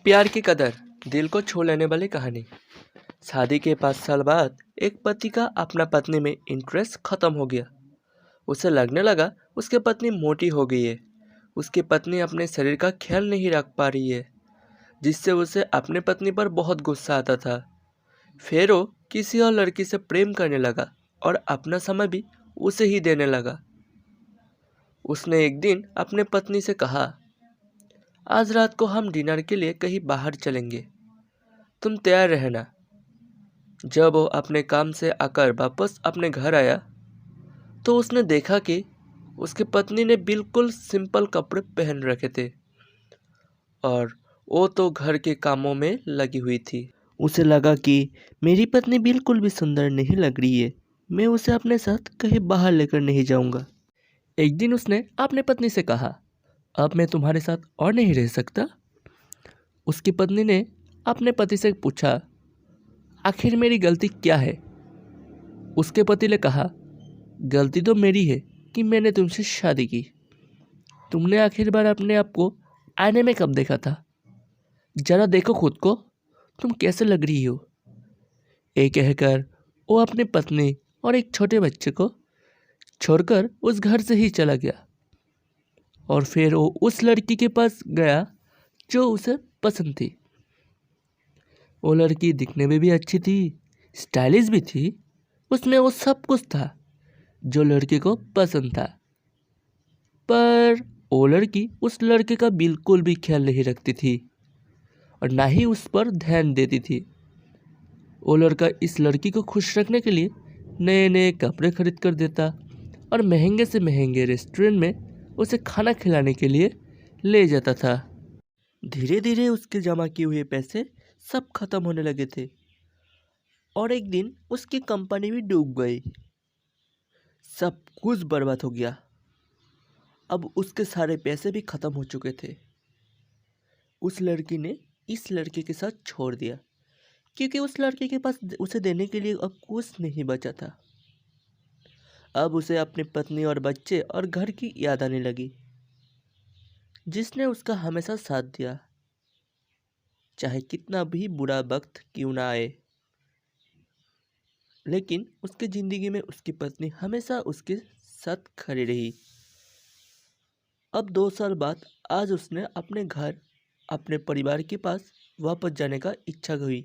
प्यार की कदर, दिल को छू लेने वाली कहानी। शादी के 5 साल बाद एक पति का अपना पत्नी में इंटरेस्ट खत्म हो गया। उसे लगने लगा उसकी पत्नी मोटी हो गई है। उसकी पत्नी अपने शरीर का ख्याल नहीं रख पा रही है, जिससे उसे अपने पत्नी पर बहुत गुस्सा आता था। फिर वो किसी और लड़की से प्रेम करने लगा और अपना समय भी उसे ही देने लगा। उसने एक दिन अपने पत्नी से कहा, आज रात को हम डिनर के लिए कहीं बाहर चलेंगे, तुम तैयार रहना। जब वो अपने काम से आकर वापस अपने घर आया तो उसने देखा कि उसकी पत्नी ने बिल्कुल सिंपल कपड़े पहन रखे थे और वो तो घर के कामों में लगी हुई थी। उसे लगा कि मेरी पत्नी बिल्कुल भी सुंदर नहीं लग रही है, मैं उसे अपने साथ कहीं बाहर लेकर नहीं जाऊंगा। एक दिन उसने अपने पत्नी से कहा, अब मैं तुम्हारे साथ और नहीं रह सकता। उसकी पत्नी ने अपने पति से पूछा, आखिर मेरी गलती क्या है? उसके पति ने कहा, गलती तो मेरी है कि मैंने तुमसे शादी की। तुमने आखिर बार अपने आप को आईने में कब देखा था? जरा देखो खुद को, तुम कैसे लग रही हो। ये कहकर वो अपनी पत्नी और एक छोटे बच्चे को छोड़कर उस घर से ही चला गया और फिर वो उस लड़की के पास गया जो उसे पसंद थी। वो लड़की दिखने में भी अच्छी थी, स्टाइलिश भी थी, उसमें वो सब कुछ था जो लड़के को पसंद था। पर वो लड़की उस लड़के का बिल्कुल भी ख्याल नहीं रखती थी और ना ही उस पर ध्यान देती थी। वो लड़का इस लड़की को खुश रखने के लिए नए नए कपड़े खरीद कर देता और महंगे से महंगे रेस्टोरेंट में उसे खाना खिलाने के लिए ले जाता था। धीरे धीरे उसके जमा किए हुए पैसे सब खत्म होने लगे थे और एक दिन उसकी कंपनी भी डूब गई। सब कुछ बर्बाद हो गया। अब उसके सारे पैसे भी खत्म हो चुके थे। उस लड़की ने इस लड़के के साथ छोड़ दिया क्योंकि उस लड़के के पास उसे देने के लिए अब कुछ नहीं बचा था। अब उसे अपनी पत्नी और बच्चे और घर की याद आने लगी, जिसने उसका हमेशा साथ दिया, चाहे कितना भी बुरा वक्त क्यों ना आए। लेकिन उसकी जिंदगी में उसकी पत्नी हमेशा उसके साथ खड़ी रही। अब 2 साल बाद आज उसने अपने घर, अपने परिवार के पास वापस जाने का इच्छा हुई।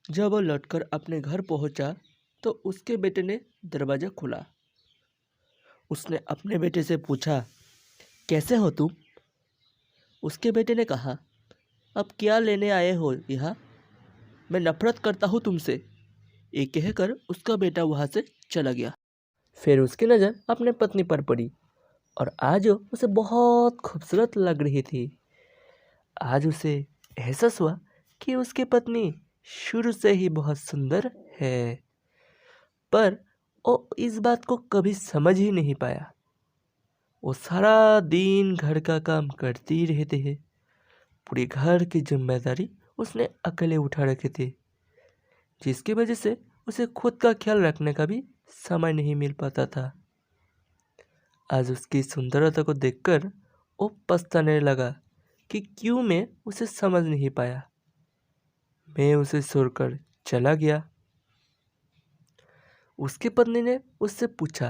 जब वो लौटकर अपने घर पहुंचा तो उसके बेटे ने दरवाज़ा खोला। उसने अपने बेटे से पूछा, कैसे हो तुम? उसके बेटे ने कहा, अब क्या लेने आए हो यहाँ? मैं नफरत करता हूँ तुमसे। ये कहकर उसका बेटा वहाँ से चला गया। फिर उसकी नज़र अपने पत्नी पर पड़ी और आज वो उसे बहुत खूबसूरत लग रही थी। आज उसे एहसास हुआ कि उसकी पत्नी शुरू से ही बहुत सुंदर है, पर वो इस बात को कभी समझ ही नहीं पाया। वो सारा दिन घर का काम करती ही रहते हैं। पूरी घर की जिम्मेदारी उसने अकेले उठा रखे थे, जिसकी वजह से उसे खुद का ख्याल रखने का भी समय नहीं मिल पाता था। आज उसकी सुंदरता को देखकर वो पछताने लगा कि क्यों मैं उसे समझ नहीं पाया। मैं उसे छोड़कर चला गया। उसकी पत्नी ने उससे पूछा,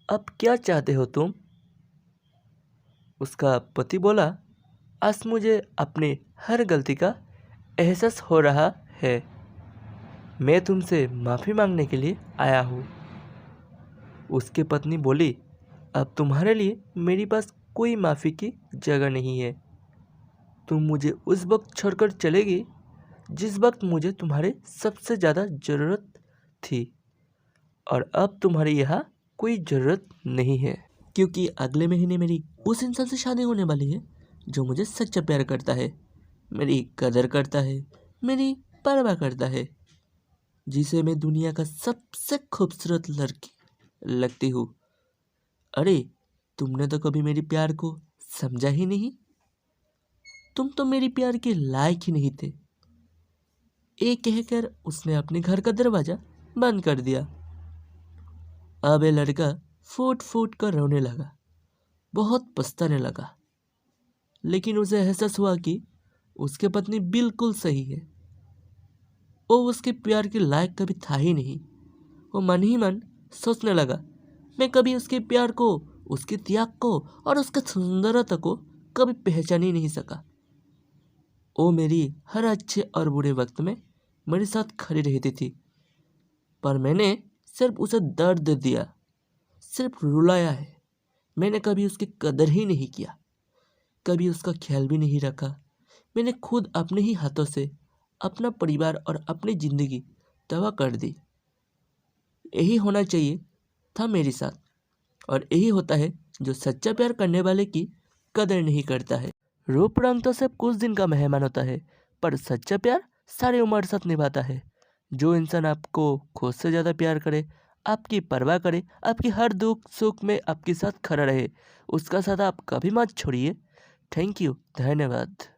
अब क्या चाहते हो तुम? उसका पति बोला, आज मुझे अपनी हर गलती का एहसास हो रहा है। मैं तुमसे माफ़ी मांगने के लिए आया हूँ। उसकी पत्नी बोली, अब तुम्हारे लिए मेरे पास कोई माफ़ी की जगह नहीं है। तुम मुझे उस वक्त छोड़कर चलेगी जिस वक्त मुझे तुम्हारे सबसे ज़्यादा ज़रूरत थी, और अब तुम्हारे यहाँ कोई ज़रूरत नहीं है, क्योंकि अगले महीने मेरी उस इंसान से शादी होने वाली है जो मुझे सच्चा प्यार करता है, मेरी कदर करता है, मेरी परवाह करता है, जिसे मैं दुनिया का सबसे खूबसूरत लड़की लगती हूँ। अरे, तुमने तो कभी मेरे प्यार को समझा ही नहीं। तुम तो मेरी प्यार के लायक ही नहीं थे। ये कहकर उसने अपने घर का दरवाजा बंद कर दिया। अब ये लड़का फूट फूट कर रोने लगा, बहुत पछताने लगा। लेकिन उसे एहसास हुआ कि उसकी पत्नी बिल्कुल सही है। वो उसके प्यार के लायक कभी था ही नहीं। वो मन ही मन सोचने लगा, मैं कभी उसके प्यार को, उसके त्याग को और उसके सुंदरता को कभी पहचान ही नहीं सका। वो मेरी हर अच्छे और बुरे वक्त में मेरे साथ खड़ी रहती थी, पर मैंने सिर्फ उसे दर्द दिया, सिर्फ रुलाया है। मैंने कभी उसकी कदर ही नहीं किया, कभी उसका ख्याल भी नहीं रखा। मैंने खुद अपने ही हाथों से अपना परिवार और अपनी जिंदगी तबाह कर दी। यही होना चाहिए था मेरे साथ, और यही होता है जो सच्चा प्यार करने वाले की कदर नहीं करता है। रूप रंग तो सिर्फ कुछ दिन का मेहमान होता है, पर सच्चा प्यार सारी उम्र साथ निभाता है। जो इंसान आपको खुद से ज़्यादा प्यार करे, आपकी परवाह करे, आपकी हर दुख सुख में आपके साथ खड़ा रहे, उसका साथ आप कभी मत छोड़िए। थैंक यू, धन्यवाद।